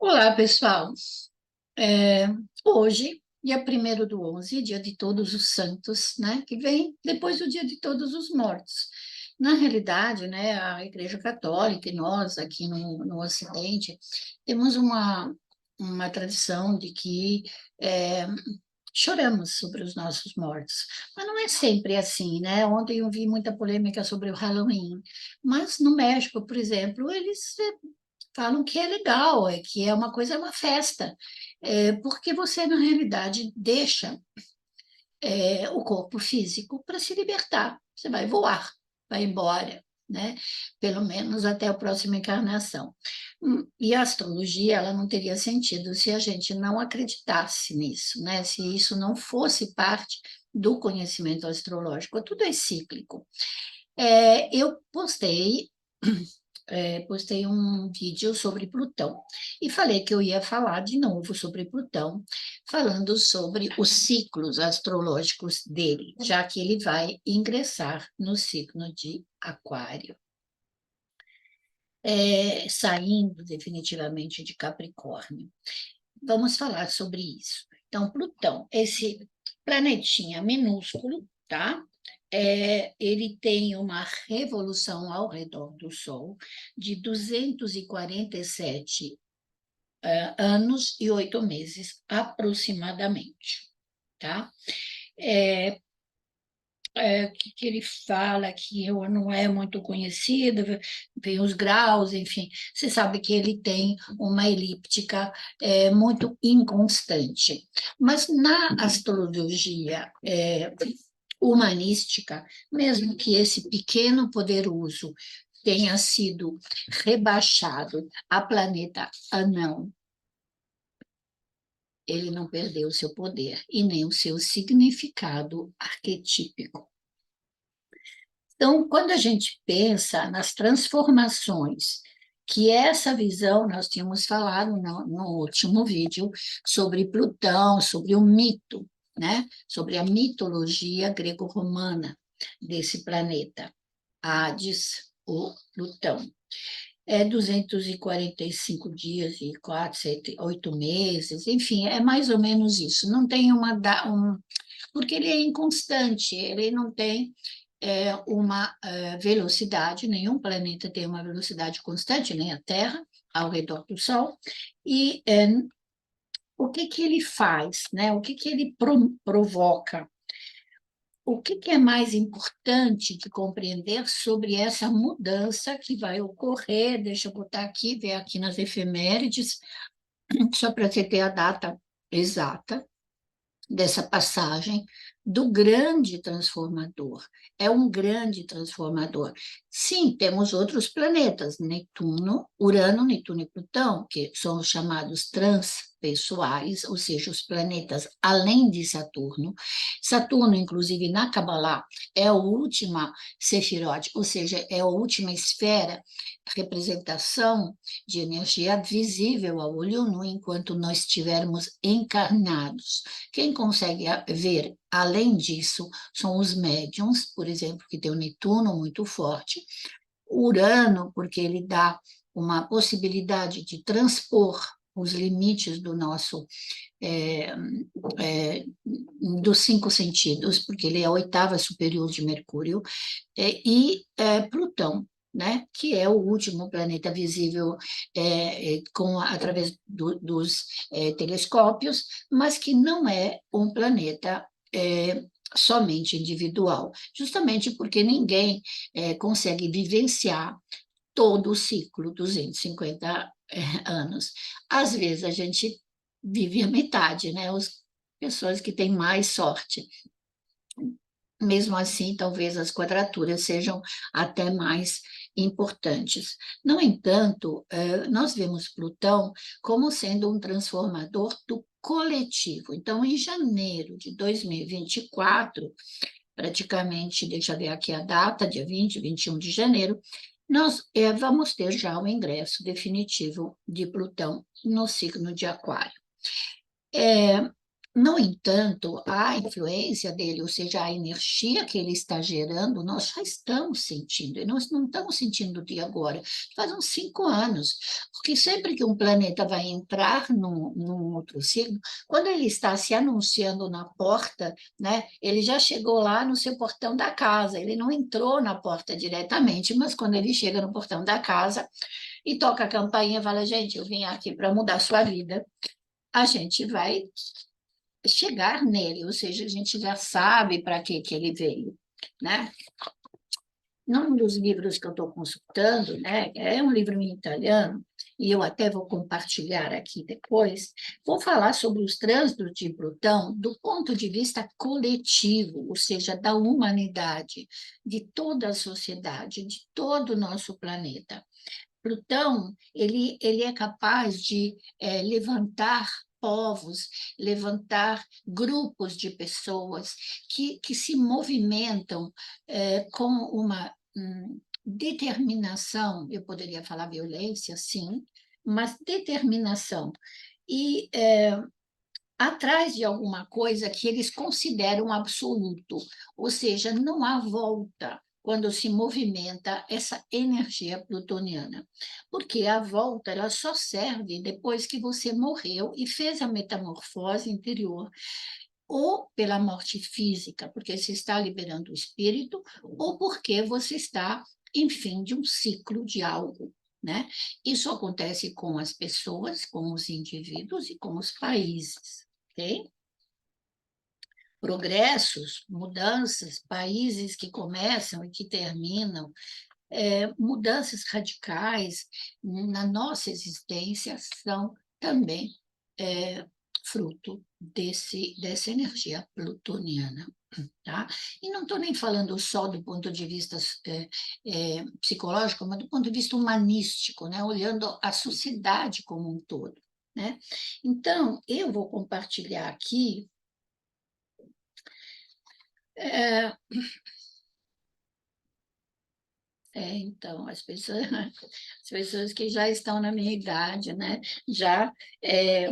Olá, pessoal. É, Hoje, dia 1º do 11, dia de Todos os Santos, né, que vem depois do dia de Todos os Mortos. Na realidade, né, a Igreja Católica e nós aqui no Ocidente temos uma tradição de que é, choramos sobre os nossos mortos. Mas não é sempre assim, né? Ontem eu vi muita polêmica sobre o Halloween, mas no México, por exemplo, eles falam que é legal, é que é uma coisa, é uma festa, porque você, na realidade, deixa o corpo físico para se libertar. Você vai voar, vai embora, né? Pelo menos até a próxima encarnação. E a astrologia, ela não teria sentido se a gente não acreditasse nisso, né? Se isso não fosse parte do conhecimento astrológico. Tudo é cíclico. Eu postei um vídeo sobre Plutão e falei que eu ia falar de novo sobre Plutão, falando sobre os ciclos astrológicos dele, já que ele vai ingressar no signo de Aquário, saindo definitivamente de Capricórnio. Vamos falar sobre isso. Então, Plutão, esse planetinha minúsculo, tá? Ele tem uma revolução ao redor do Sol de 247 anos e 8 meses, aproximadamente, tá? O que ele fala que não é muito conhecido, vem os graus, enfim, você sabe que ele tem uma elíptica muito inconstante. Mas na astrologia humanística, mesmo que esse pequeno poderoso tenha sido rebaixado a planeta anão, ele não perdeu o seu poder e nem o seu significado arquetípico. Então, quando a gente pensa nas transformações que essa visão, nós tínhamos falado no último vídeo sobre Plutão, sobre o mito, né? Sobre a mitologia grego-romana desse planeta, Hades, o Plutão. 245 dias e 4, 7, 8 meses, enfim, é mais ou menos isso. Não tem porque ele é inconstante, ele não tem uma velocidade, nenhum planeta tem uma velocidade constante, nem a Terra, ao redor do Sol, e o que que ele faz, né? O que que ele provoca? O que que é mais importante de compreender sobre essa mudança que vai ocorrer? Deixa eu botar aqui, ver aqui nas efemérides, só para você ter a data exata dessa passagem do grande transformador. É um grande transformador. Sim, temos outros planetas, Netuno, Urano, Netuno e Plutão, que são os chamados transpessoais, ou seja, os planetas além de Saturno. Saturno, inclusive, na Kabbalah, é a última Sefirot, ou seja, é a última esfera, representação de energia visível ao olho nu enquanto nós estivermos encarnados. Quem consegue ver além disso são os médiums, por exemplo, que tem o Netuno muito forte, Urano, porque ele dá uma possibilidade de transpor os limites do nosso dos 5 sentidos, porque ele é a oitava superior de Mercúrio, e Plutão, né, que é o último planeta visível através dos telescópios, mas que não é um planeta somente individual, justamente porque ninguém consegue vivenciar todo o ciclo, 250 anos. Às vezes a gente vive a metade, né? As pessoas que têm mais sorte. Mesmo assim, talvez as quadraturas sejam até mais importantes. No entanto, nós vemos Plutão como sendo um transformador do coletivo. Então, em janeiro de 2024, praticamente, deixa eu ver aqui a data, dia 20, 21 de janeiro, nós vamos ter já o ingresso definitivo de Plutão no signo de Aquário. No entanto, a influência dele, ou seja, a energia que ele está gerando, nós já estamos sentindo, e nós não estamos sentindo de agora, faz uns 5 anos, porque sempre que um planeta vai entrar num outro signo, quando ele está se anunciando na porta, né, ele já chegou lá no seu portão da casa, ele não entrou na porta diretamente, mas quando ele chega no portão da casa e toca a campainha e fala, gente, eu vim aqui para mudar a sua vida, a gente vai chegar nele, ou seja, a gente já sabe para que ele veio, né? Num dos livros que eu estou consultando, né, é um livro em italiano, e eu até vou compartilhar aqui depois, vou falar sobre os trânsitos de Plutão do ponto de vista coletivo, ou seja, da humanidade, de toda a sociedade, de todo o nosso planeta. Plutão, ele é capaz de levantar povos, levantar grupos de pessoas que se movimentam com uma determinação, eu poderia falar violência, sim, mas determinação. E atrás de alguma coisa que eles consideram absoluto, ou seja, não há volta quando se movimenta essa energia plutoniana, porque a volta ela só serve depois que você morreu e fez a metamorfose interior, ou pela morte física, porque você está liberando o espírito, ou porque você está em fim de um ciclo de algo, né? Isso acontece com as pessoas, com os indivíduos e com os países. Ok? Progressos, mudanças, países que começam e que terminam, mudanças radicais na nossa existência são também fruto dessa energia plutoniana. Tá? E não estou nem falando só do ponto de vista psicológico, mas do ponto de vista humanístico, né? Olhando a sociedade como um todo. Né? Então, eu vou compartilhar aqui é, então, as pessoas que já estão na minha idade, né, já é,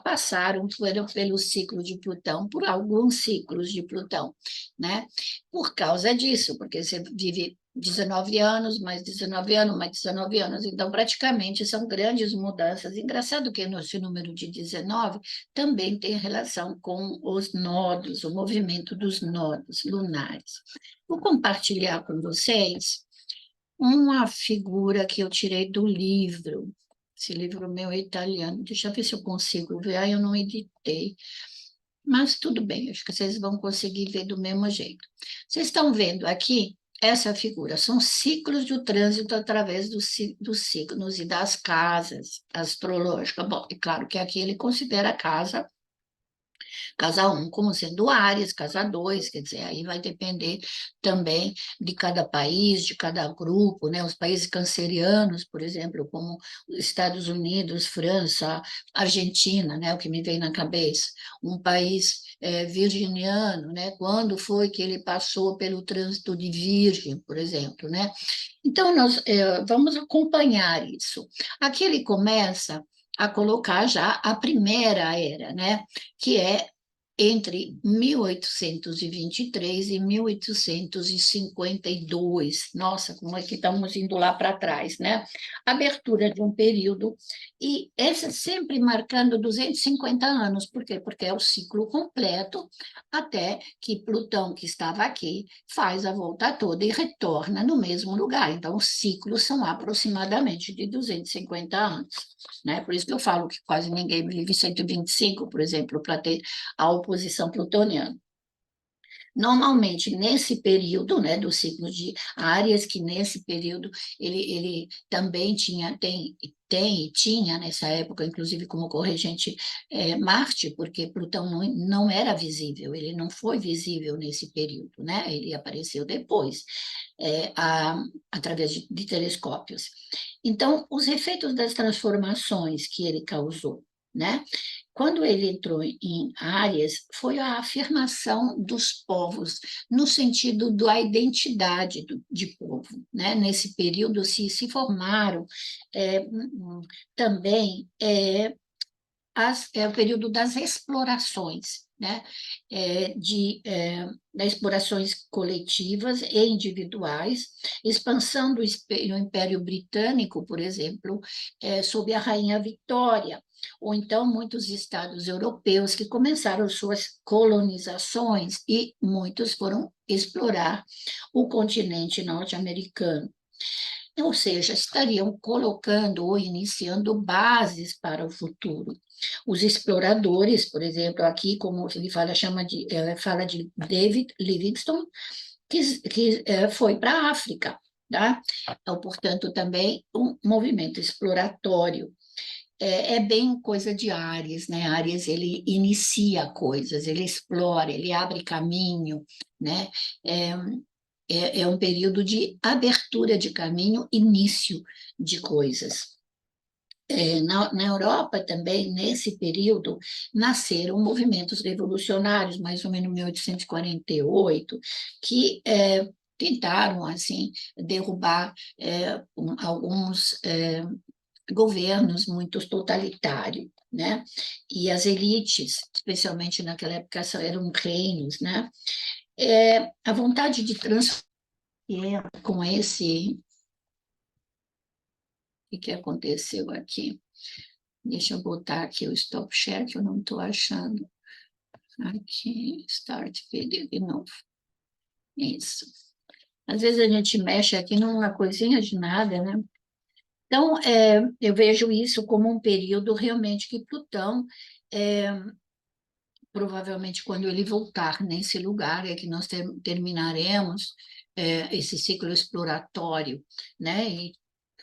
passaram pelo ciclo de Plutão, por alguns ciclos de Plutão, né? Por causa disso, porque você vive 19 anos, mais 19 anos, mais 19 anos, então praticamente são grandes mudanças. Engraçado que esse número de 19 também tem relação com os nodos, o movimento dos nodos lunares. Vou compartilhar com vocês uma figura que eu tirei do livro. Esse livro meu é italiano. Deixa eu ver se eu consigo ver. Ah, eu não editei. Mas tudo bem, acho que vocês vão conseguir ver do mesmo jeito. Vocês estão vendo aqui essa figura? São ciclos do trânsito através dos signos e das casas astrológicas. Bom, é claro que aqui ele considera a casa 1 como sendo Áries, casa 2, quer dizer, aí vai depender também de cada país, de cada grupo, né? Os países cancerianos, por exemplo, como Estados Unidos, França, Argentina, né? O que me vem na cabeça. Um país virginiano, né? Quando foi que ele passou pelo trânsito de Virgem, por exemplo, né? Então, nós vamos acompanhar isso. Aqui ele começa a colocar já a primeira era, né? Que é entre 1823 e 1852. Nossa, como é que estamos indo lá para trás, né? Abertura de um período, e essa sempre marcando 250 anos. Por quê? Porque é o ciclo completo até que Plutão, que estava aqui, faz a volta toda e retorna no mesmo lugar. Então, os ciclos são aproximadamente de 250 anos. Né? Por isso que eu falo que quase ninguém vive 125, por exemplo, para ter a oposição plutoniana. Normalmente, nesse período, né, do ciclo de Áries, que nesse período ele também tem e tinha nessa época, inclusive como corregente Marte, porque Plutão não era visível, ele não foi visível nesse período, né? Ele apareceu depois, através de telescópios. Então, os efeitos das transformações que ele causou, né? Quando ele entrou em Áries, foi a afirmação dos povos, no sentido da identidade de povo. Né? Nesse período se formaram também o período das explorações. né, das explorações coletivas e individuais, expansão do Império Britânico, por exemplo, sob a Rainha Vitória, ou então muitos estados europeus que começaram suas colonizações e muitos foram explorar o continente norte-americano. Ou seja, estariam colocando ou iniciando bases para o futuro. Os exploradores, por exemplo, aqui, como ele fala de David Livingstone, que foi para a África, tá? Então, portanto, também um movimento exploratório. É bem coisa de Áries, né? Áries, ele inicia coisas, ele explora, ele abre caminho, né? É, é um período de abertura de caminho, início de coisas. Na Europa também, nesse período, nasceram movimentos revolucionários, mais ou menos em 1848, que tentaram, assim, derrubar alguns governos muito totalitários, né? E as elites, especialmente naquela época, eram reinos, né? A vontade de transformar com esse... O que aconteceu aqui? Deixa eu botar aqui o stop share, que eu não estou achando. Aqui, start video de novo. Isso. Às vezes a gente mexe aqui numa coisinha de nada, né? Então, eu vejo isso como um período realmente que Plutão, provavelmente quando ele voltar nesse lugar, é que nós terminaremos esse ciclo exploratório, né? E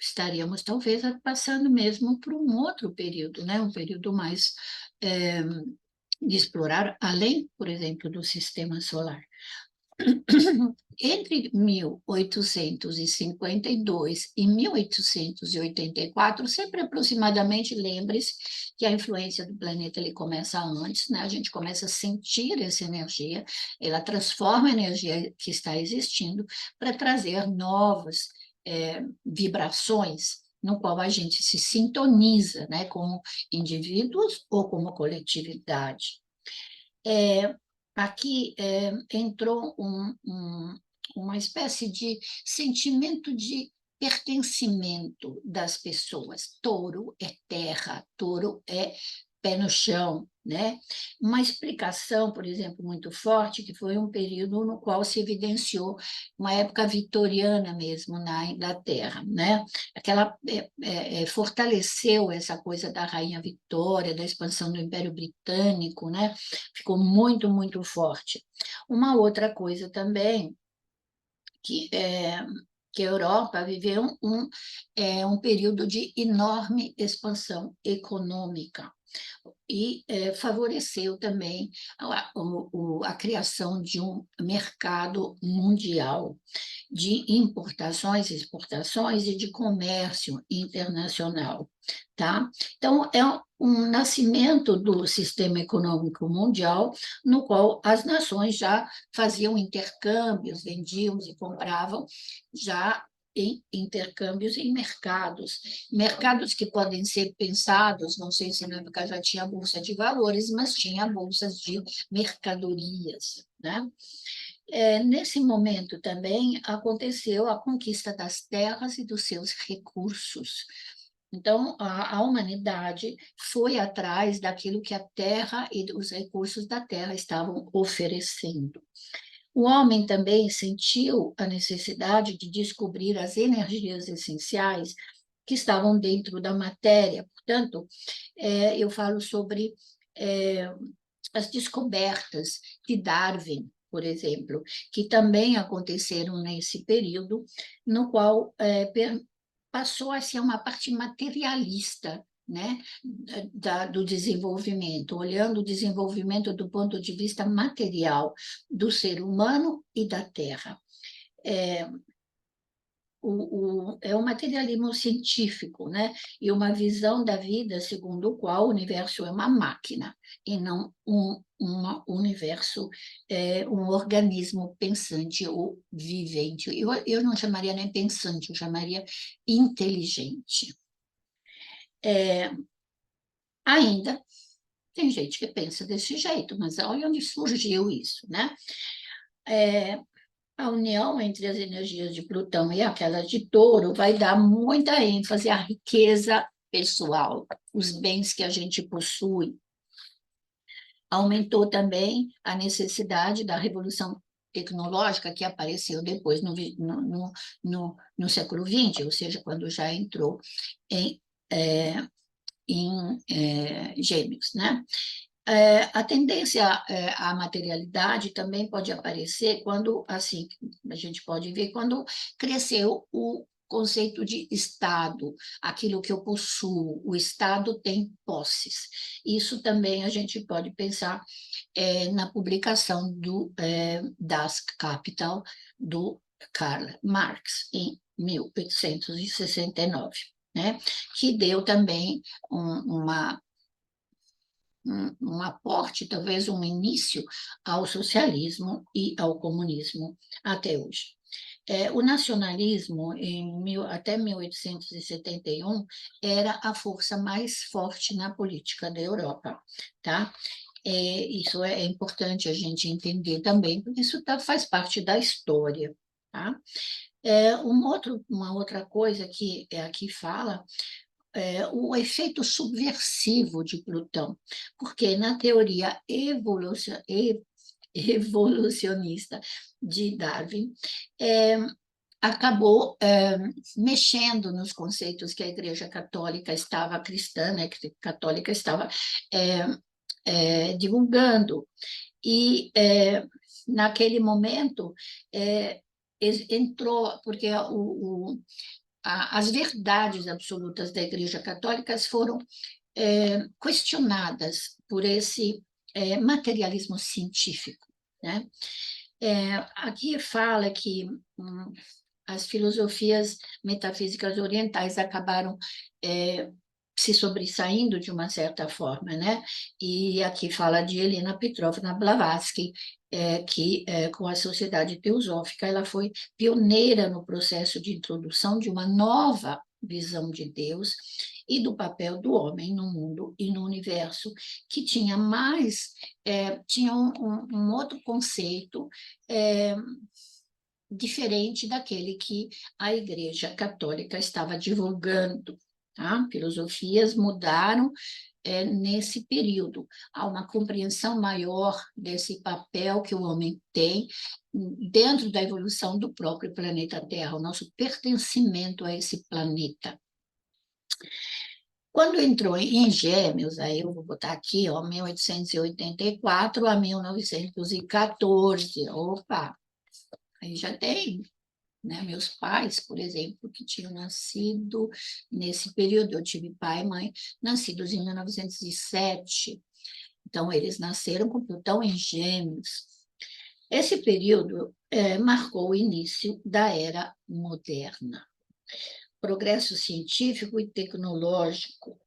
estaríamos talvez passando mesmo por um outro período, né? Um período mais de explorar além, por exemplo, do sistema solar. Entre 1852 e 1884, sempre aproximadamente, lembre-se que a influência do planeta ele começa antes, né? A gente começa a sentir essa energia, ela transforma a energia que está existindo para trazer novas vibrações, no qual a gente se sintoniza, né? Como indivíduos ou como coletividade. Aqui entrou uma espécie de sentimento de pertencimento das pessoas. Touro é terra, touro é pé no chão, né? Uma explicação, por exemplo, muito forte, que foi um período no qual se evidenciou uma época vitoriana mesmo na Inglaterra, né? Aquela fortaleceu essa coisa da Rainha Vitória, da expansão do Império Britânico, né? Ficou muito, muito forte. Uma outra coisa também que a Europa viveu um período de enorme expansão econômica e favoreceu também a criação de um mercado mundial de importações, exportações e de comércio internacional, tá? Então, é um nascimento do sistema econômico mundial, no qual as nações já faziam intercâmbios, vendiam e compravam já em intercâmbios em mercados que podem ser pensados, não sei se na época já tinha bolsa de valores, mas tinha bolsas de mercadorias, né? Nesse momento também aconteceu a conquista das terras e dos seus recursos. Então, a humanidade foi atrás daquilo que a terra e os recursos da terra estavam oferecendo. O homem também sentiu a necessidade de descobrir as energias essenciais que estavam dentro da matéria. Portanto, eu falo sobre as descobertas de Darwin, por exemplo, que também aconteceram nesse período, no qual passou a ser uma parte materialista, né, do desenvolvimento, olhando o desenvolvimento do ponto de vista material do ser humano e da Terra. É um materialismo científico, né? E uma visão da vida segundo o qual o universo é uma máquina e não um universo, um organismo pensante ou vivente. Eu não chamaria nem pensante, eu chamaria inteligente. Ainda Tem gente que pensa desse jeito, mas olha onde surgiu isso, né? A união entre as energias de Plutão e aquelas de Touro vai dar muita ênfase à riqueza pessoal, os bens que a gente possui. Aumentou também a necessidade da revolução tecnológica que apareceu depois no século XX, ou seja, quando já entrou em, é, Gêmeos, né? A tendência à materialidade também pode aparecer quando, assim, a gente pode ver quando cresceu o conceito de Estado, aquilo que eu possuo, o Estado tem posses. Isso também a gente pode pensar na publicação Das Kapital, do Karl Marx, em 1869, né? Que deu também um aporte, talvez um início ao socialismo e ao comunismo até hoje. O nacionalismo, até 1871, era a força mais forte na política da Europa, tá? Isso é importante a gente entender também, porque isso faz parte da história, tá? Uma outra coisa que aqui fala o efeito subversivo de Plutão, porque na teoria evolucionista de Darwin, acabou mexendo nos conceitos que a Igreja Católica estava cristã, né, que católica estava divulgando. E, naquele momento, entrou, porque as verdades absolutas da Igreja Católica foram questionadas por esse materialismo científico, né? Aqui fala que as filosofias metafísicas orientais acabaram se sobressaindo de uma certa forma, né? E aqui fala de Helena Petrovna Blavatsky, que, com a Sociedade Teosófica, ela foi pioneira no processo de introdução de uma nova visão de Deus e do papel do homem no mundo e no universo, que tinha tinha um outro conceito diferente daquele que a Igreja Católica estava divulgando. Tá? Filosofias mudaram nesse período. Há uma compreensão maior desse papel que o homem tem dentro da evolução do próprio planeta Terra, o nosso pertencimento a esse planeta. Quando entrou em Gêmeos, aí eu vou botar aqui, ó, 1884 a 1914, opa, aí já tem, né? Meus pais, por exemplo, que tinham nascido nesse período, eu tive pai e mãe nascidos em 1907, então eles nasceram com Plutão em Gêmeos. Esse período marcou o início da Era Moderna. Progresso científico e tecnológico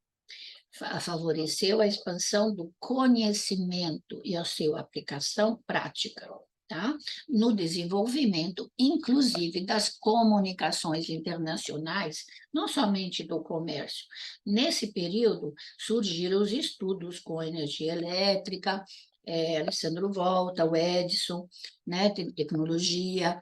favoreceu a expansão do conhecimento e a sua aplicação prática, tá? No desenvolvimento, inclusive, das comunicações internacionais, não somente do comércio. Nesse período, surgiram os estudos com energia elétrica, Alessandro Volta, o Edison, né, tecnologia,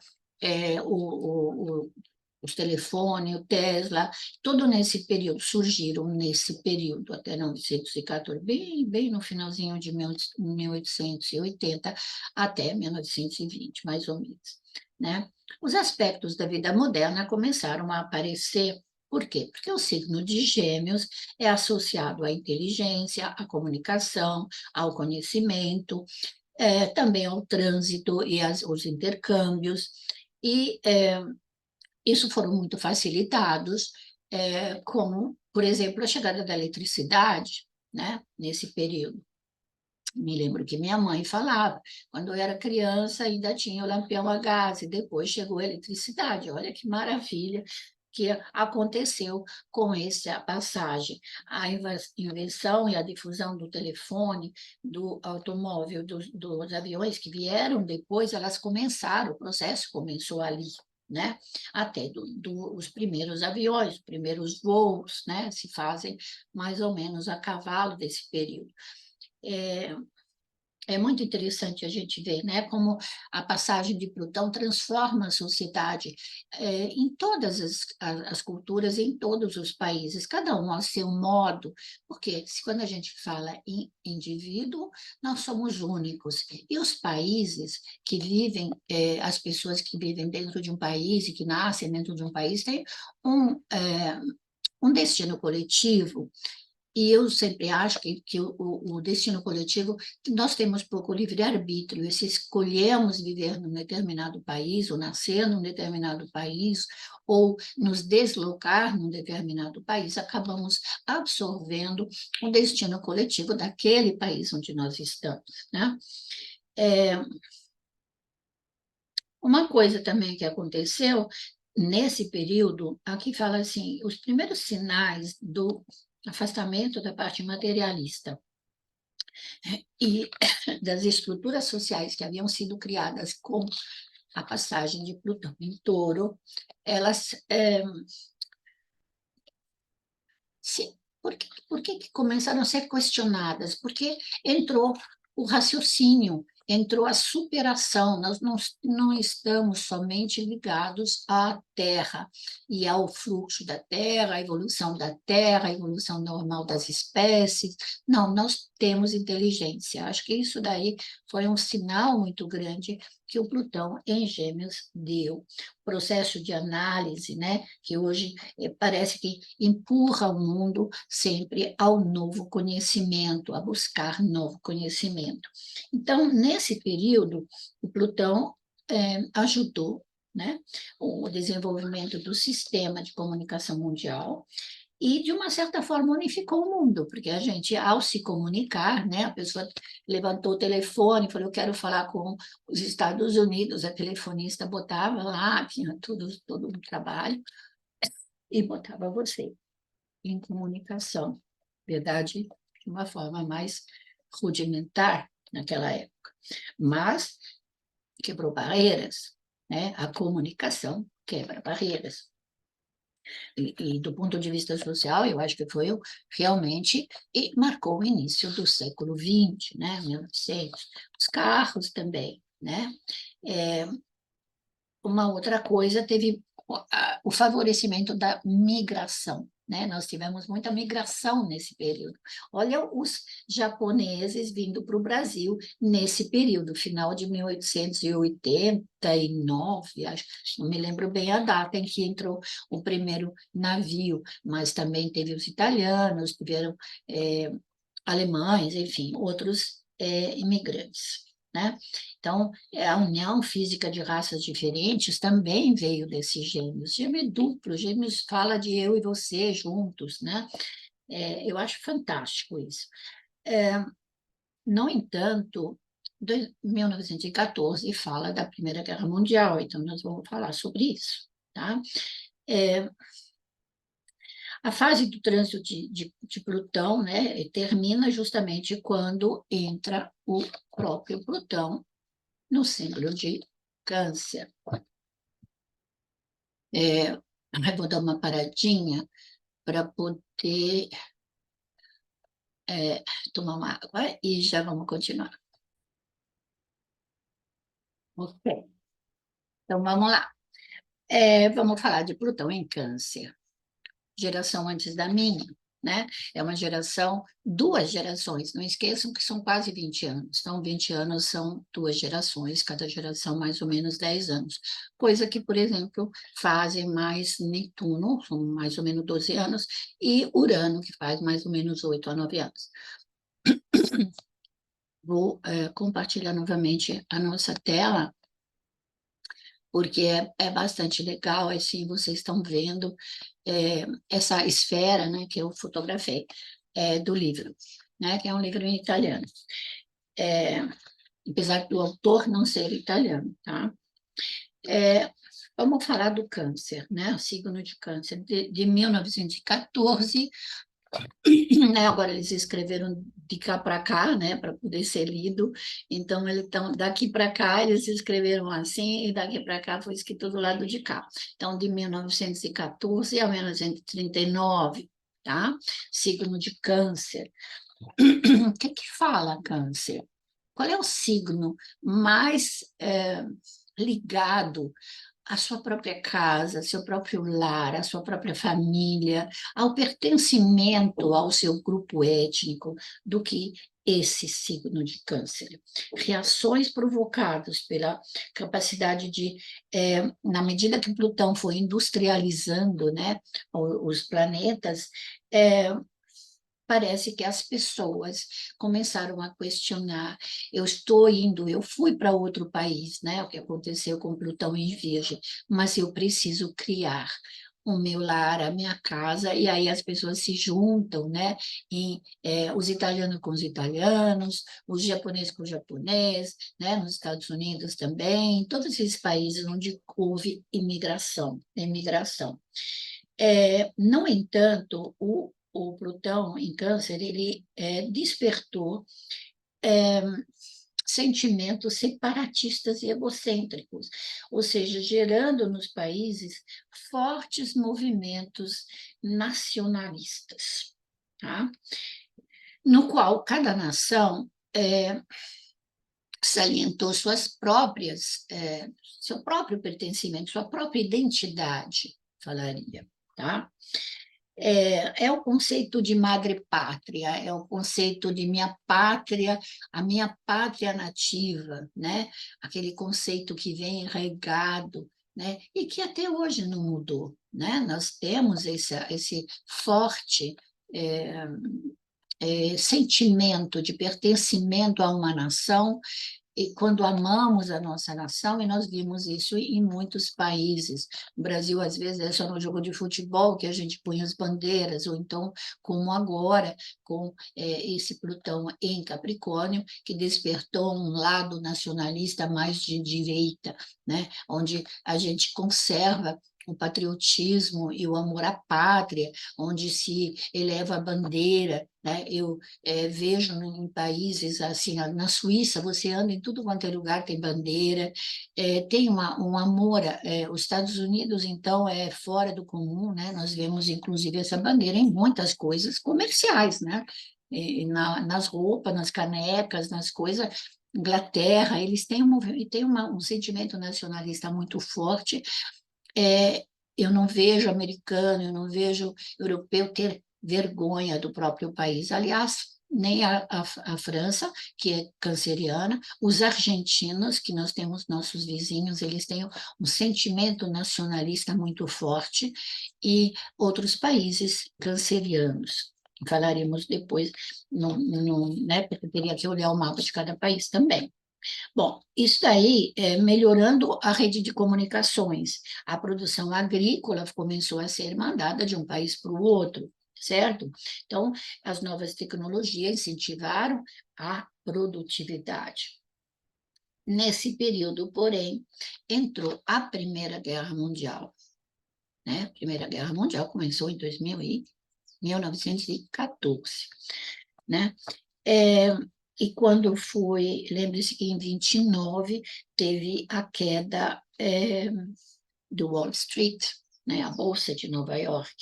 os telefones, o Tesla, tudo nesse período, surgiram nesse período, até 1914, bem no finalzinho de 1880 até 1920, mais ou menos, né? Os aspectos da vida moderna começaram a aparecer. Por quê? Porque o signo de Gêmeos é associado à inteligência, à comunicação, ao conhecimento, também ao trânsito e aos intercâmbios, e isso foram muito facilitados, como, por exemplo, a chegada da eletricidade, né, nesse período. Me lembro que minha mãe falava, quando eu era criança ainda tinha o lampião a gás, e depois chegou a eletricidade. Olha que maravilha que aconteceu com essa passagem. A invenção e a difusão do telefone, do automóvel, dos aviões que vieram depois, elas começaram, o processo começou ali, né? Até os primeiros aviões, os primeiros voos, né? Se fazem mais ou menos a cavalo desse período. é muito interessante a gente ver, né, como a passagem de Plutão transforma a sociedade em todas as culturas, em todos os países, cada um ao seu modo, porque quando a gente fala em indivíduo, nós somos únicos, e os países que vivem, as pessoas que vivem dentro de um país e que nascem dentro de um país, têm um destino coletivo. E eu sempre acho que o destino coletivo, nós temos pouco livre-arbítrio, e se escolhemos viver num determinado país, ou nascer num determinado país, ou nos deslocar num determinado país, acabamos absorvendo o destino coletivo daquele país onde nós estamos, né? É, uma coisa também que aconteceu nesse período, aqui fala assim, os primeiros sinais do afastamento da parte materialista e das estruturas sociais que haviam sido criadas com a passagem de Plutão em Touro, elas por que começaram a ser questionadas? Porque entrou o raciocínio, entrou a superação. Nós não estamos somente ligados à Terra e ao fluxo da Terra, à evolução normal das espécies. Não, nós temos inteligência. Acho que isso daí foi um sinal muito grande que o Plutão em Gêmeos deu. Processo de análise, né, que hoje parece que empurra o mundo sempre ao novo conhecimento, a buscar novo conhecimento. Então, nesse período, o Plutão ajudou, né, o desenvolvimento do sistema de comunicação mundial e, de uma certa forma, unificou o mundo, porque a gente, ao se comunicar, né, a pessoa levantou o telefone, falou, eu quero falar com os Estados Unidos, a telefonista botava lá, tinha todo um trabalho, e botava você em comunicação, verdade, de uma forma mais rudimentar naquela época, mas quebrou barreiras, né? A comunicação quebra barreiras. E do ponto de vista social, eu acho que foi realmente, e marcou o início do século XX, né? 1900. Os carros também, né? Uma outra coisa, teve o favorecimento da migração, né? Nós tivemos muita migração nesse período. Olha os japoneses vindo para o Brasil nesse período, final de 1889, acho, não me lembro bem a data em que entrou o primeiro navio, mas também teve os italianos, tiveram alemães, enfim, outros imigrantes, né? Então, a união física de raças diferentes também veio desses gêmeos. Gêmeo é duplo, gêmeos fala de eu e você juntos, né? Eu acho fantástico isso. No entanto, 1914 fala da Primeira Guerra Mundial, então nós vamos falar sobre isso, tá? A fase do trânsito de Plutão, né, termina justamente quando entra o próprio Plutão no signo de Câncer. Eu vou dar uma paradinha para poder tomar uma água e já vamos continuar. Ok. Então, vamos lá. Vamos falar de Plutão em Câncer. Geração antes da minha, né? É uma geração, duas gerações, não esqueçam que são quase 20 anos. Então, 20 anos são duas gerações, cada geração mais ou menos 10 anos. Coisa que, por exemplo, fazem mais Netuno, são mais ou menos 12 anos, e Urano, que faz mais ou menos 8 a 9 anos. Vou compartilhar novamente a nossa tela, porque é bastante legal, assim, vocês estão vendo essa esfera, né, que eu fotografei, do livro, né, que é um livro em italiano, apesar do autor não ser italiano, tá? Vamos falar do câncer, né, o signo de câncer, de 1914, né, agora eles escreveram de cá para cá, né, para poder ser lido, então daqui para cá eles escreveram assim, e daqui para cá foi escrito do lado de cá. Então, de 1914 a 1939, tá? Signo de Câncer. O que fala Câncer? Qual é o signo mais ligado à sua própria casa, ao seu próprio lar, à sua própria família, ao pertencimento ao seu grupo étnico, do que esse signo de Câncer? Reações provocadas pela capacidade de, na medida que Plutão foi industrializando, né, os planetas, parece que as pessoas começaram a questionar. Eu fui para outro país, né? O que aconteceu com Plutão em Virgem, mas eu preciso criar o meu lar, a minha casa, e aí as pessoas se juntam, né? Os italianos com os italianos, os japoneses com os japoneses, né? Nos Estados Unidos também, em todos esses países onde houve imigração. No entanto, o Plutão em Câncer, ele despertou sentimentos separatistas e egocêntricos, ou seja, gerando nos países fortes movimentos nacionalistas, tá? No qual cada nação salientou seu próprio pertencimento, sua própria identidade, falaria, tá? É o conceito de madre-pátria, é o conceito de minha pátria, a minha pátria nativa, né? Aquele conceito que vem regado, né? E que até hoje não mudou, né? Nós temos esse forte é, sentimento de pertencimento a uma nação, e quando amamos a nossa nação, e nós vimos isso em muitos países. No Brasil, às vezes, é só no jogo de futebol que a gente põe as bandeiras, ou então, como agora, com esse Plutão em Capricórnio, que despertou um lado nacionalista mais de direita, né? Onde a gente conserva o patriotismo e o amor à pátria, onde se eleva a bandeira, né? Eu vejo em países assim, na Suíça, você anda em tudo quanto é lugar, tem bandeira, tem um amor. Os Estados Unidos, então, é fora do comum, né? Nós vemos, inclusive, essa bandeira em muitas coisas comerciais, né? Nas roupas, nas canecas, nas coisas. Inglaterra, eles têm um sentimento nacionalista muito forte. É, eu não vejo americano, eu não vejo europeu ter vergonha do próprio país. Aliás, nem a França, que é canceriana, os argentinos, que nós temos nossos vizinhos, eles têm um sentimento nacionalista muito forte, e outros países cancerianos. Falaremos depois, né, porque teria que olhar o mapa de cada país também. Bom, isso daí melhorando a rede de comunicações. A produção agrícola começou a ser mandada de um país para o outro, certo? Então, as novas tecnologias incentivaram a produtividade. Nesse período, porém, entrou a Primeira Guerra Mundial, né? A Primeira Guerra Mundial começou em 1914, né? É, e quando foi, lembre-se que em 29 teve a queda do Wall Street, né, a Bolsa de Nova York.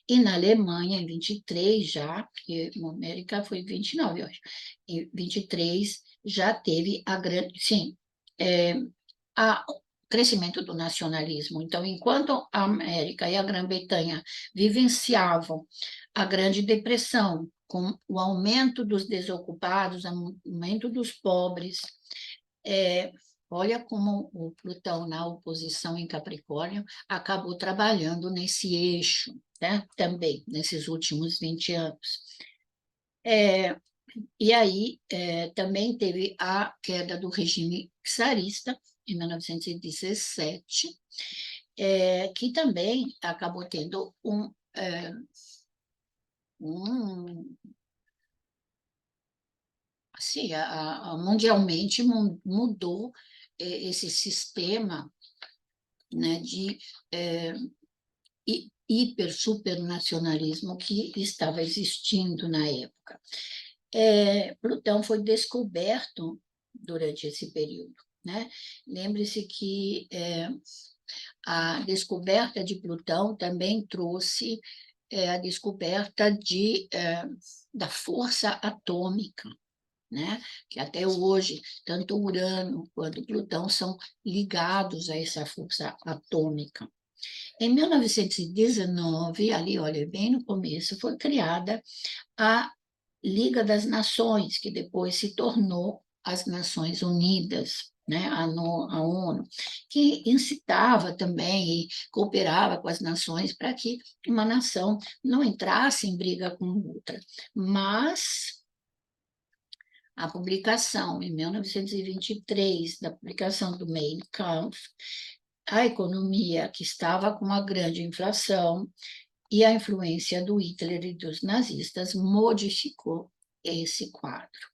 E na Alemanha, em 23 já, porque na América foi 29, eu acho, em 23 já teve a grande, sim, o crescimento do nacionalismo. Então, enquanto a América e a Grã-Bretanha vivenciavam a Grande Depressão, com o aumento dos desocupados, o aumento dos pobres, olha como o Plutão na oposição em Capricórnio acabou trabalhando nesse eixo, né? Também, nesses últimos 20 anos. E aí também teve a queda do regime czarista, em 1917, que também acabou tendo um assim, mundialmente mudou esse sistema, né, de hiper, supernacionalismo que estava existindo na época. Plutão foi descoberto durante esse período, né? Lembre-se que a descoberta de Plutão também trouxe a descoberta da força atômica, né? Que até hoje, tanto Urano quanto Plutão são ligados a essa força atômica. Em 1919, ali, olha, bem no começo, foi criada a Liga das Nações, que depois se tornou as Nações Unidas, né, a ONU, que incitava também e cooperava com as nações para que uma nação não entrasse em briga com outra. Mas a publicação, em 1923, da publicação do Mein Kampf, a economia que estava com uma grande inflação e a influência do Hitler e dos nazistas modificou esse quadro,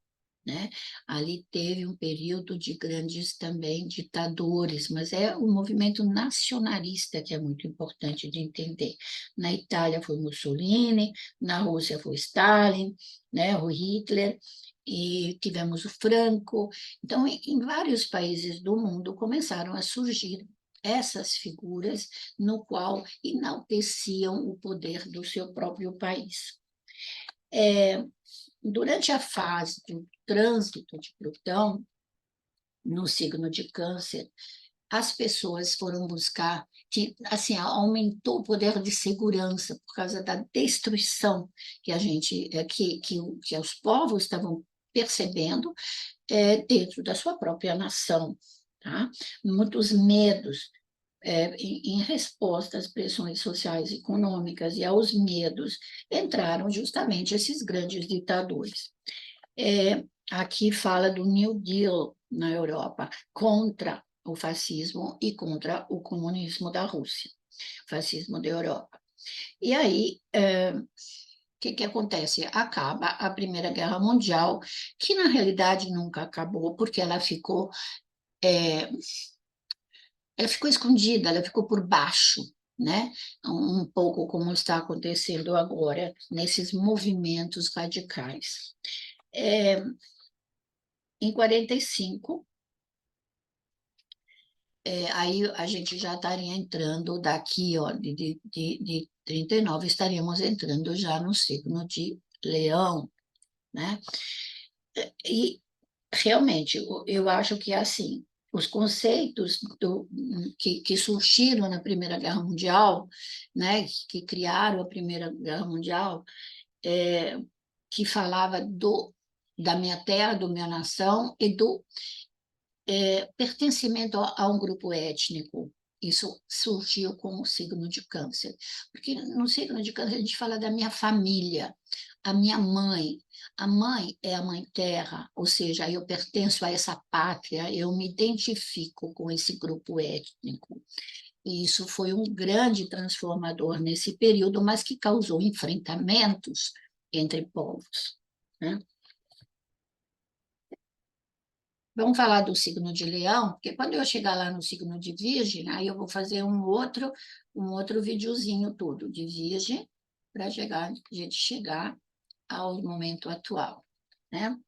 né? Ali teve um período de grandes também ditadores, mas é o movimento nacionalista que é muito importante de entender. Na Itália foi Mussolini, na Rússia foi Stalin, né, o Hitler, e tivemos o Franco. Então, em vários países do mundo começaram a surgir essas figuras no qual enalteciam o poder do seu próprio país. Durante a fase do trânsito de Plutão, no signo de Câncer, as pessoas foram buscar, que assim aumentou o poder de segurança por causa da destruição que a gente, que os povos estavam percebendo dentro da sua própria nação, tá? Muitos medos, em resposta às pressões sociais e econômicas e aos medos, entraram justamente esses grandes ditadores. Aqui fala do New Deal na Europa, contra o fascismo e contra o comunismo da Rússia, fascismo da Europa. E aí, o que acontece? Acaba a Primeira Guerra Mundial, que na realidade nunca acabou, porque ela ficou escondida, ela ficou por baixo, né? Um pouco como está acontecendo agora, nesses movimentos radicais. Em 45, aí a gente já estaria entrando daqui, ó, de 39, estaríamos entrando já no signo de Leão, né? E realmente, eu acho que assim, os conceitos que surgiram na Primeira Guerra Mundial, né, que criaram a Primeira Guerra Mundial, que falava da minha terra, do minha nação e do pertencimento a um grupo étnico. Isso surgiu com o signo de Câncer. Porque no signo de Câncer a gente fala da minha família, a minha mãe. A mãe é a mãe terra, ou seja, eu pertenço a essa pátria, eu me identifico com esse grupo étnico. E isso foi um grande transformador nesse período, mas que causou enfrentamentos entre povos, né? Vamos falar do signo de Leão, porque quando eu chegar lá no signo de Virgem, aí eu vou fazer um outro videozinho todo de Virgem para a gente chegar ao momento atual, né?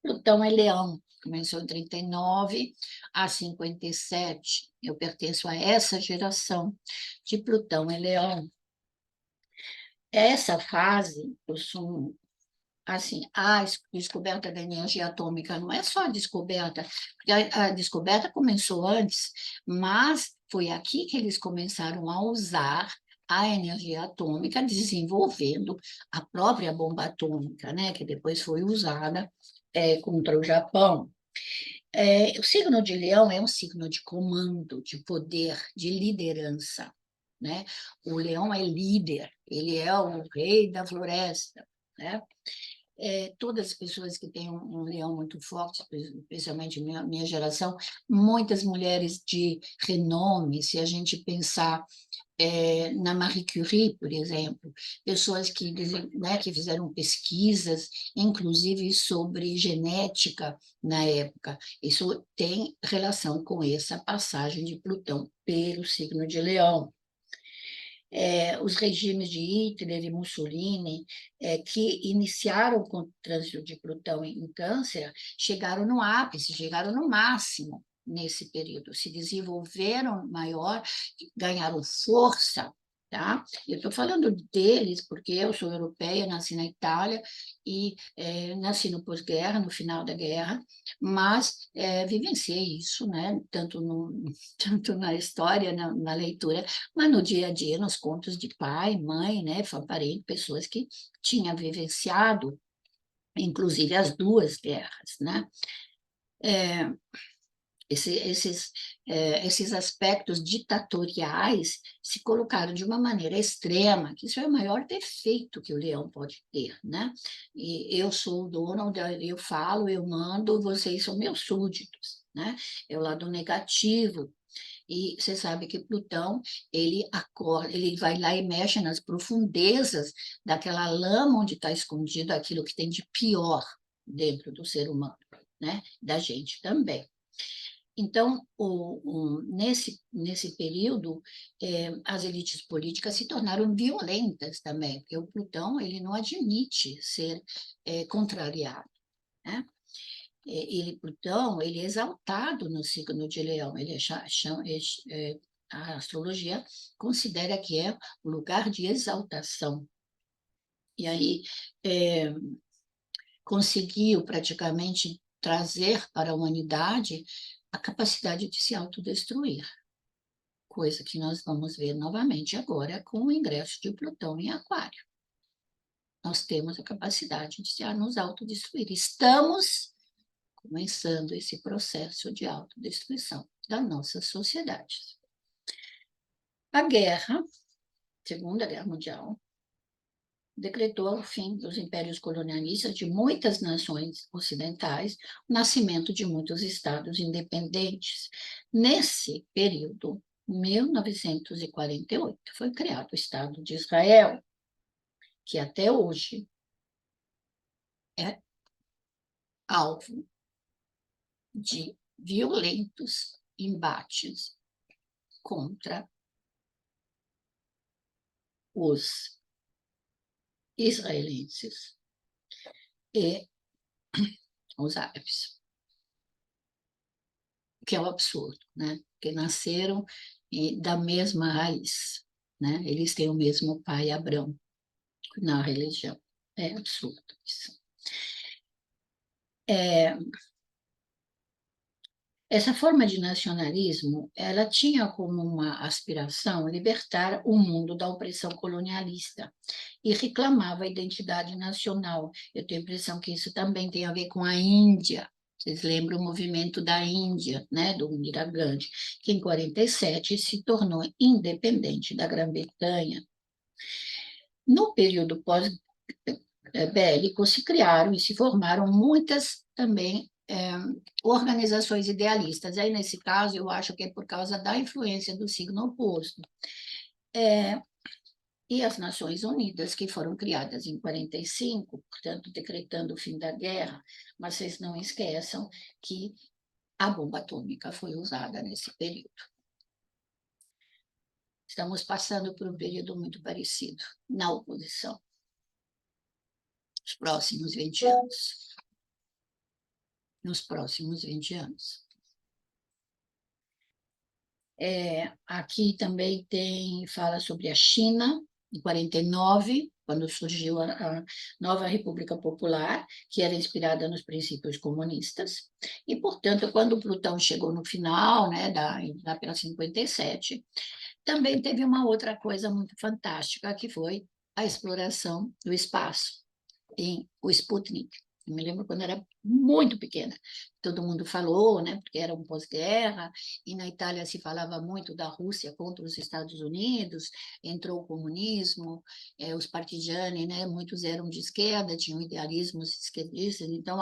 Plutão é Leão, começou em 39 a 57. Eu pertenço a essa geração de Plutão é Leão. Essa fase, eu sou assim, a descoberta da energia atômica não é só a descoberta, porque a descoberta começou antes, mas foi aqui que eles começaram a usar a energia atômica, desenvolvendo a própria bomba atômica, né, que depois foi usada contra o Japão. O signo de Leão é um signo de comando, de poder, de liderança, né? O leão é líder, ele é o rei da floresta, né? Todas as pessoas que têm um leão muito forte, especialmente minha geração, muitas mulheres de renome, se a gente pensar na Marie Curie, por exemplo, pessoas né, que fizeram pesquisas, inclusive sobre genética na época. Isso tem relação com essa passagem de Plutão pelo signo de Leão. Os regimes de Hitler e Mussolini, que iniciaram com o trânsito de Plutão em Câncer, chegaram no ápice, chegaram no máximo nesse período, se desenvolveram maior, ganharam força, tá? Eu estou falando deles porque eu sou europeia, nasci na Itália e nasci no pós-guerra, no final da guerra, mas vivenciei isso, né? Tanto, tanto na história, na leitura, mas no dia a dia, nos contos de pai, mãe, né? Parente, pessoas que tinham vivenciado, inclusive, as duas guerras, né? Esses aspectos ditatoriais se colocaram de uma maneira extrema, que isso é o maior defeito que o leão pode ter, né? E eu sou o dono, eu falo, eu mando, vocês são meus súditos, né? É o lado negativo. E você sabe que Plutão, ele acorda, ele vai lá e mexe nas profundezas daquela lama onde está escondido aquilo que tem de pior dentro do ser humano, né? Da gente também. Então, nesse período, as elites políticas se tornaram violentas também, porque o Plutão ele não admite ser contrariado, né? Plutão ele é exaltado no signo de Leão, a astrologia considera que é o lugar de exaltação. E aí conseguiu praticamente trazer para a humanidade a capacidade de se autodestruir, coisa que nós vamos ver novamente agora com o ingresso de Plutão em Aquário. Nós temos a capacidade de nos autodestruir. Estamos começando esse processo de autodestruição das nossas sociedades. A guerra, Segunda Guerra Mundial, decretou o fim dos impérios colonialistas de muitas nações ocidentais, o nascimento de muitos estados independentes. Nesse período, 1948, foi criado o Estado de Israel, que até hoje é alvo de violentos embates contra os israelenses e os árabes, que é um absurdo, né? Que nasceram da mesma raiz, né? Eles têm o mesmo pai Abrão na religião. É absurdo isso. Essa forma de nacionalismo, ela tinha como uma aspiração libertar o mundo da opressão colonialista e reclamava a identidade nacional. Eu tenho a impressão que isso também tem a ver com a Índia. Vocês lembram o movimento da Índia, né, do Indira Gandhi, que em 47 se tornou independente da Grã-Bretanha. No período pós-bélico se criaram e se formaram muitas também organizações idealistas. Aí, nesse caso, eu acho que é por causa da influência do signo oposto. E as Nações Unidas, que foram criadas em 45, portanto, decretando o fim da guerra, mas vocês não esqueçam que a bomba atômica foi usada nesse período. Estamos passando por um período muito parecido na oposição. Nos próximos 20 anos. Nos próximos 20 anos. Aqui também fala sobre a China, em 49, quando surgiu a nova República Popular, que era inspirada nos princípios comunistas, e, portanto, quando Plutão chegou no final, né, lá pela 57, também teve uma outra coisa muito fantástica, que foi a exploração do espaço, em o Sputnik. Eu me lembro quando era muito pequena. Todo mundo falou, né, porque era um pós-guerra, e na Itália se falava muito da Rússia contra os Estados Unidos, entrou o comunismo, os partigiani, né, muitos eram de esquerda, tinham idealismos esquerdistas, então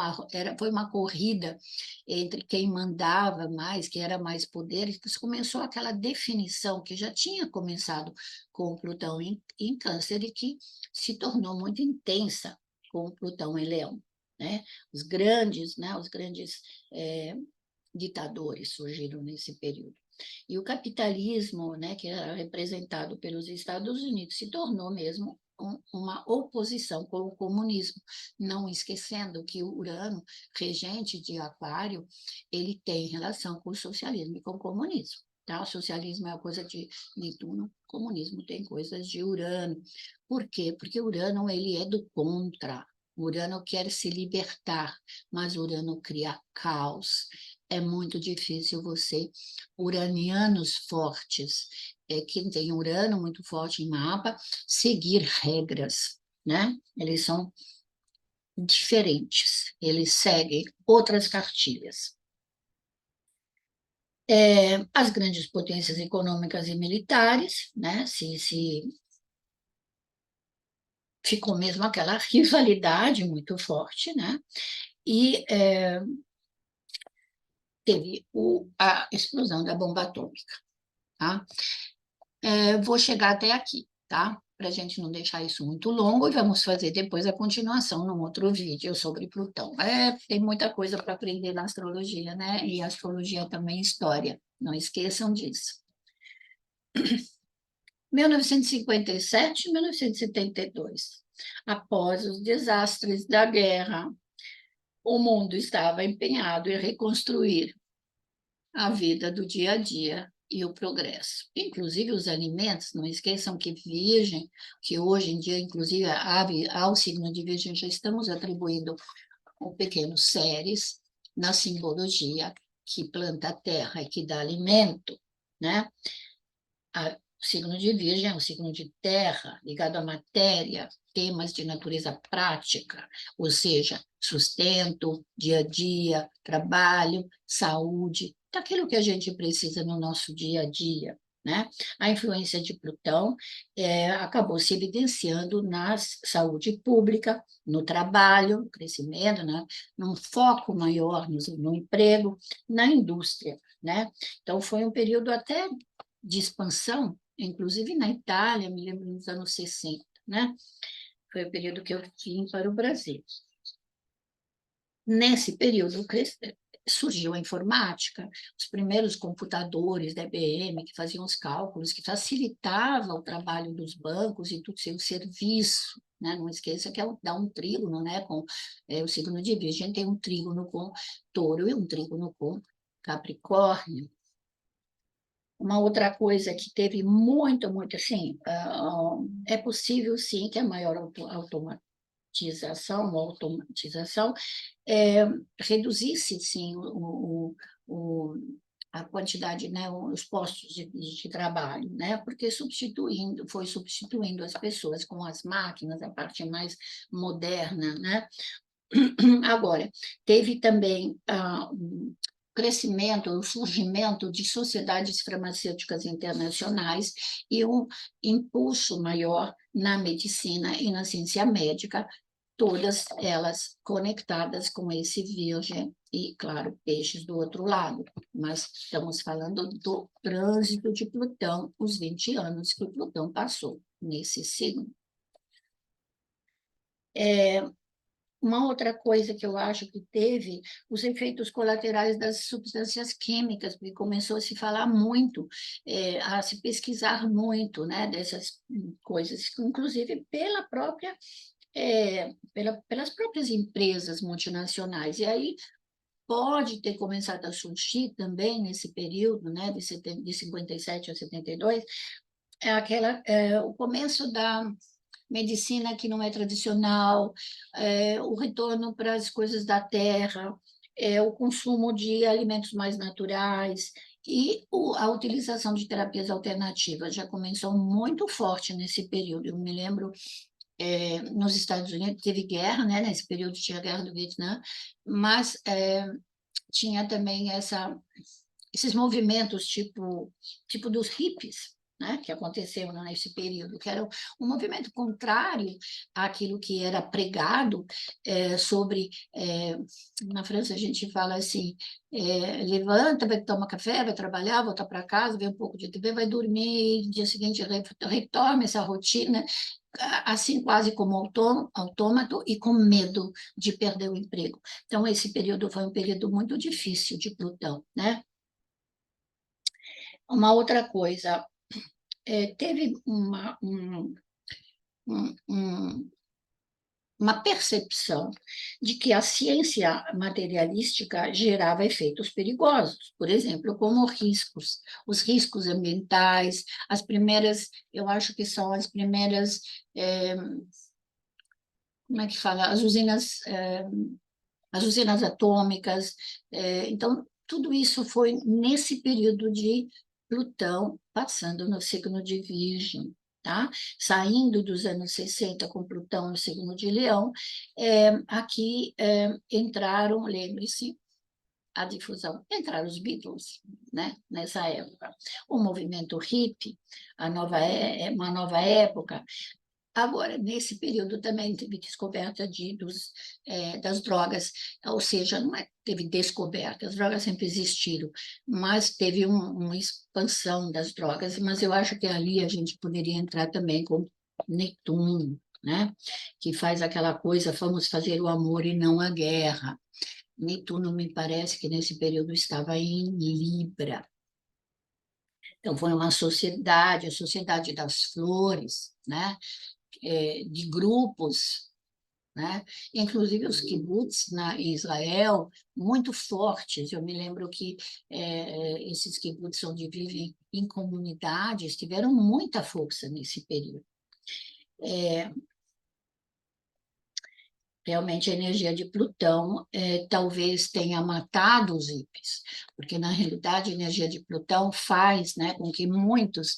foi uma corrida entre quem mandava mais, quem era mais poder, e começou aquela definição que já tinha começado com o Plutão em Câncer e que se tornou muito intensa com o Plutão em Leão. Né? Os grandes ditadores surgiram nesse período. E o capitalismo, né, que era representado pelos Estados Unidos, se tornou mesmo uma oposição com o comunismo, não esquecendo que o Urano, regente de Aquário, ele tem relação com o socialismo e com o comunismo. tá? O socialismo é uma coisa de Netuno, o comunismo tem coisas de Urano. Por quê? Porque Urano ele é do contra. Urano quer se libertar, mas Urano cria caos. É muito difícil você, uranianos fortes, quem tem Urano muito forte em mapa, seguir regras, né? Eles são diferentes, eles seguem outras cartilhas. As grandes potências econômicas e militares, né? Se ficou mesmo aquela rivalidade muito forte, né? E teve a explosão da bomba atômica, tá? Vou chegar até aqui, tá? Para a gente não deixar isso muito longo, e vamos fazer depois a continuação num outro vídeo sobre Plutão. Tem muita coisa para aprender na astrologia, né? E astrologia também é história, não esqueçam disso. 1957 e 1972. Após os desastres da guerra, o mundo estava empenhado em reconstruir a vida do dia a dia e o progresso. Inclusive os alimentos, não esqueçam que Virgem, que hoje em dia, inclusive, ao signo de Virgem já estamos atribuindo o pequeno Ceres na simbologia que planta a terra e que dá alimento, né? O signo de Virgem é um signo de terra, ligado à matéria, temas de natureza prática, ou seja, sustento, dia a dia, trabalho, saúde, daquilo que a gente precisa no nosso dia a dia. Né? A influência de Plutão acabou se evidenciando na saúde pública, no trabalho, crescimento, né? Num foco maior no emprego, na indústria. Né? Então, foi um período até de expansão, inclusive na Itália, me lembro nos anos 60, né? Foi o período que eu vim para o Brasil. Nesse período surgiu a informática, os primeiros computadores da IBM que faziam os cálculos, que facilitava o trabalho dos bancos e do seu serviço. Né? Não esqueça que dá um trígono, né? Com o signo de Virgem tem um trígono com Touro e um trígono com Capricórnio. Uma outra coisa que teve muito, muito, assim, é possível, sim, que a maior automatização reduzisse, sim, a quantidade, né, os postos de trabalho, né, porque foi substituindo as pessoas com as máquinas, a parte mais moderna, né. Agora, teve também crescimento, o surgimento de sociedades farmacêuticas internacionais e um impulso maior na medicina e na ciência médica, todas elas conectadas com esse Virgem e, claro, peixes do outro lado. Mas estamos falando do trânsito de Plutão, os 20 anos que o Plutão passou nesse signo. Uma outra coisa que eu acho que teve, os efeitos colaterais das substâncias químicas, porque começou a se falar muito, a se pesquisar muito, né, dessas coisas, inclusive pelas próprias empresas multinacionais. E aí pode ter começado a surgir também nesse período, né, de 57 a 72, o começo da medicina que não é tradicional, o retorno para as coisas da terra, o consumo de alimentos mais naturais e a utilização de terapias alternativas já começou muito forte nesse período. Eu me lembro, nos Estados Unidos teve guerra, né? Nesse período tinha a guerra do Vietnã, mas tinha também esses movimentos tipo dos hippies, né, que aconteceu nesse período, que era um movimento contrário àquilo que era pregado sobre... na França a gente fala assim, levanta, vai tomar café, vai trabalhar, volta para casa, vê um pouco de TV, vai dormir, no dia seguinte retoma essa rotina, assim quase como autômato e com medo de perder o emprego. Então, esse período foi um período muito difícil de Plutão, né? Uma outra coisa, teve um uma percepção de que a ciência materialística gerava efeitos perigosos, por exemplo, como riscos, os riscos ambientais, as primeiras, eu acho que são as primeiras, como é que fala, as usinas atômicas, então, tudo isso foi nesse período de Plutão passando no signo de Virgem, tá? Saindo dos anos 60 com Plutão no signo de Leão, aqui entraram, lembre-se, a difusão, entraram os Beatles, né, nessa época. O movimento hippie, uma nova época. Agora, nesse período também teve descoberta das drogas, ou seja, não teve descoberta, as drogas sempre existiram, mas teve uma expansão das drogas, mas eu acho que ali a gente poderia entrar também com Netuno, né? Que faz aquela coisa, vamos fazer o amor e não a guerra. Netuno me parece que nesse período estava em Libra. Então, foi uma sociedade, a sociedade das flores, né? De grupos, né? Inclusive os kibbutz em Israel, muito fortes. Eu me lembro que esses kibbutz onde vivem em comunidades tiveram muita força nesse período. Realmente a energia de Plutão talvez tenha matado os hippies, porque na realidade a energia de Plutão faz, né, com que muitos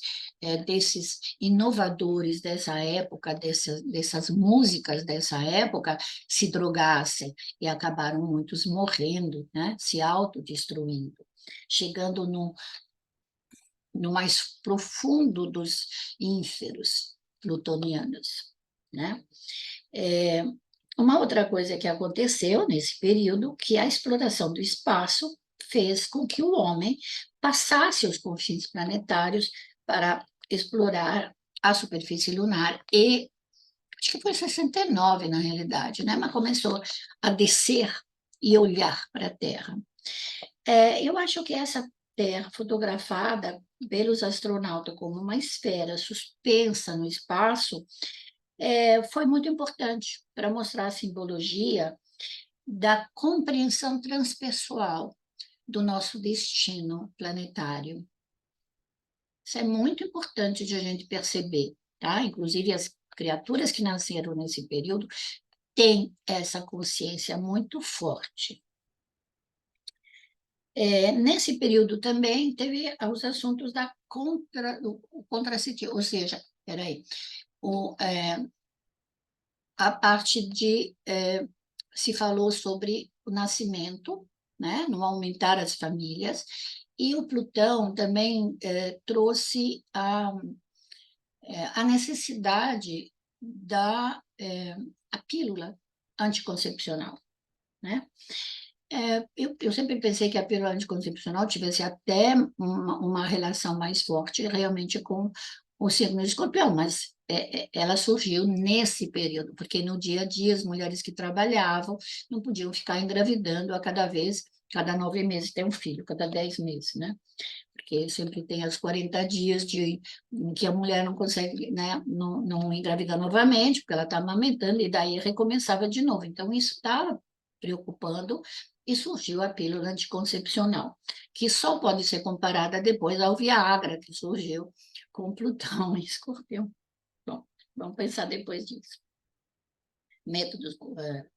desses inovadores dessa época, dessas músicas dessa época, se drogassem e acabaram muitos morrendo, né, se autodestruindo, chegando no mais profundo dos ínferos plutonianos, né? Uma outra coisa que aconteceu nesse período, que a exploração do espaço fez com que o homem passasse os confins planetários para explorar a superfície lunar e acho que foi 69 na realidade, né? Mas começou a descer e olhar para a Terra. Eu acho que essa Terra fotografada pelos astronautas como uma esfera suspensa no espaço foi muito importante para mostrar a simbologia da compreensão transpessoal do nosso destino planetário. Isso é muito importante de a gente perceber, tá? Inclusive, as criaturas que nasceram nesse período têm essa consciência muito forte. Nesse período também teve os assuntos do contraceptivo, ou seja, peraí, a parte se falou sobre o nascimento, né, no aumentar as famílias, e o Plutão também trouxe a necessidade a pílula anticoncepcional, né? Eu sempre pensei que a pílula anticoncepcional tivesse até uma relação mais forte realmente com o signo de Escorpião, mas ela surgiu nesse período, porque no dia a dia as mulheres que trabalhavam não podiam ficar engravidando cada 9 meses tem um filho, cada 10 meses, né? Porque sempre tem os 40 dias em que a mulher não consegue, né, não engravidar novamente, porque ela está amamentando, e daí recomeçava de novo. Então, isso estava preocupando, e surgiu a pílula anticoncepcional, que só pode ser comparada depois ao Viagra, que surgiu com Plutão e Escorpião. Bom, vamos pensar depois disso. Métodos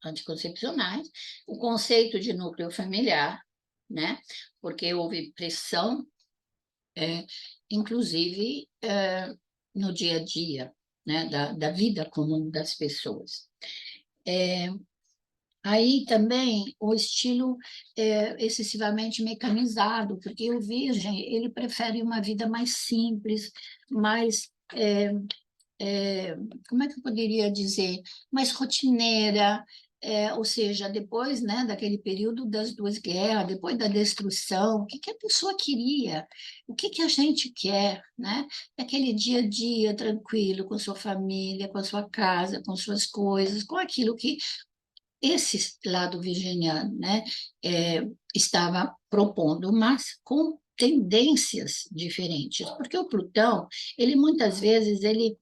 anticoncepcionais, o conceito de núcleo familiar, né? Porque houve pressão, inclusive no dia a dia, né? da vida comum das pessoas. Aí também o estilo excessivamente mecanizado, porque o virgem ele prefere uma vida mais simples, mais como é que eu poderia dizer, mais rotineira, ou seja, depois, né, daquele período das duas guerras, depois da destruição, o que que a pessoa queria? O que que a gente quer, né? Aquele dia a dia tranquilo, com sua família, com a sua casa, com suas coisas, com aquilo que esse lado virginiano, né, estava propondo, mas com tendências diferentes, porque o Plutão, ele muitas vezes, ele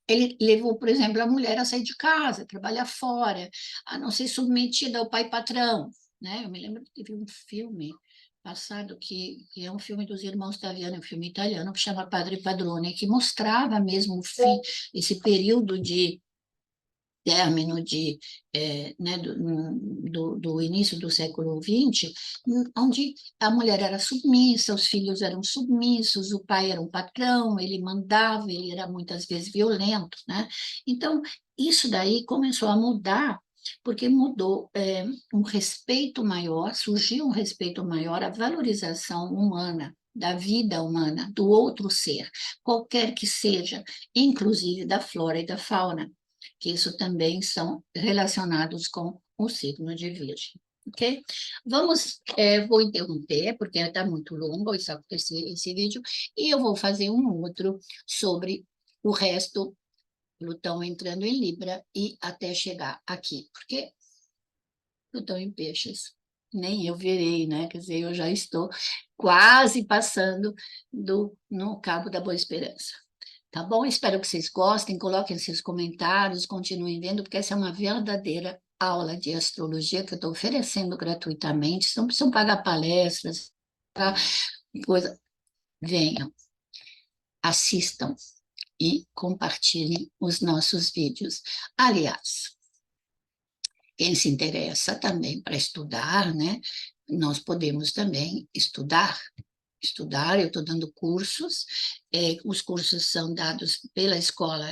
ele levou, por exemplo, a mulher a sair de casa, trabalhar fora, a não ser submetida ao pai patrão, né? Eu me lembro que teve um filme passado que é um filme dos irmãos Taviani, um filme italiano que chama Padre Padrone, que mostrava mesmo o fim, esse período de término né, do início do século XX, onde a mulher era submissa, os filhos eram submissos, o pai era um patrão, ele mandava, ele era muitas vezes violento, né? Então, isso daí começou a mudar, porque mudou um respeito maior, surgiu um respeito maior à valorização humana, da vida humana, do outro ser, qualquer que seja, inclusive da flora e da fauna, que isso também são relacionados com o signo de Virgem. Ok? Vou interromper, porque está muito longo esse vídeo, e eu vou fazer um outro sobre o resto, Plutão entrando em Libra e até chegar aqui, porque Plutão em Peixes, nem eu verei, né? Quer dizer, eu já estou quase passando no Cabo da Boa Esperança. Tá bom? Espero que vocês gostem, coloquem seus comentários, continuem vendo, porque essa é uma verdadeira aula de astrologia que eu estou oferecendo gratuitamente. Vocês não precisam pagar palestras, tá? Coisa. Venham, assistam e compartilhem os nossos vídeos. Aliás, quem se interessa também para estudar, né? Nós podemos também estudar, eu estou dando cursos, os cursos são dados pela escola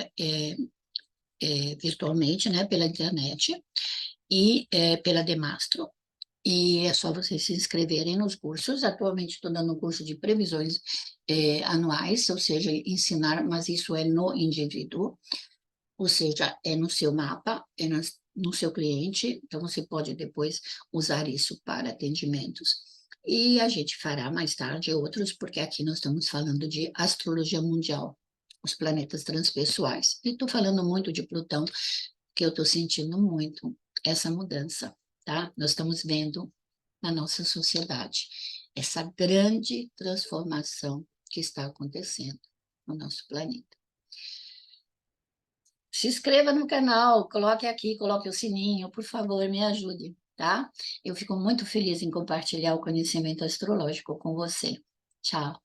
virtualmente, né, pela internet e pela Demastro, e é só vocês se inscreverem nos cursos. Atualmente estou dando um curso de previsões anuais, ou seja, ensinar, mas isso é no indivíduo, ou seja, é no seu mapa, no seu cliente, então você pode depois usar isso para atendimentos. E a gente fará mais tarde outros, porque aqui nós estamos falando de astrologia mundial, os planetas transpessoais. E estou falando muito de Plutão, que eu estou sentindo muito essa mudança, tá? Nós estamos vendo na nossa sociedade essa grande transformação que está acontecendo no nosso planeta. Se inscreva no canal, coloque aqui, coloque o sininho, por favor, me ajude, tá? Eu fico muito feliz em compartilhar o conhecimento astrológico com você. Tchau.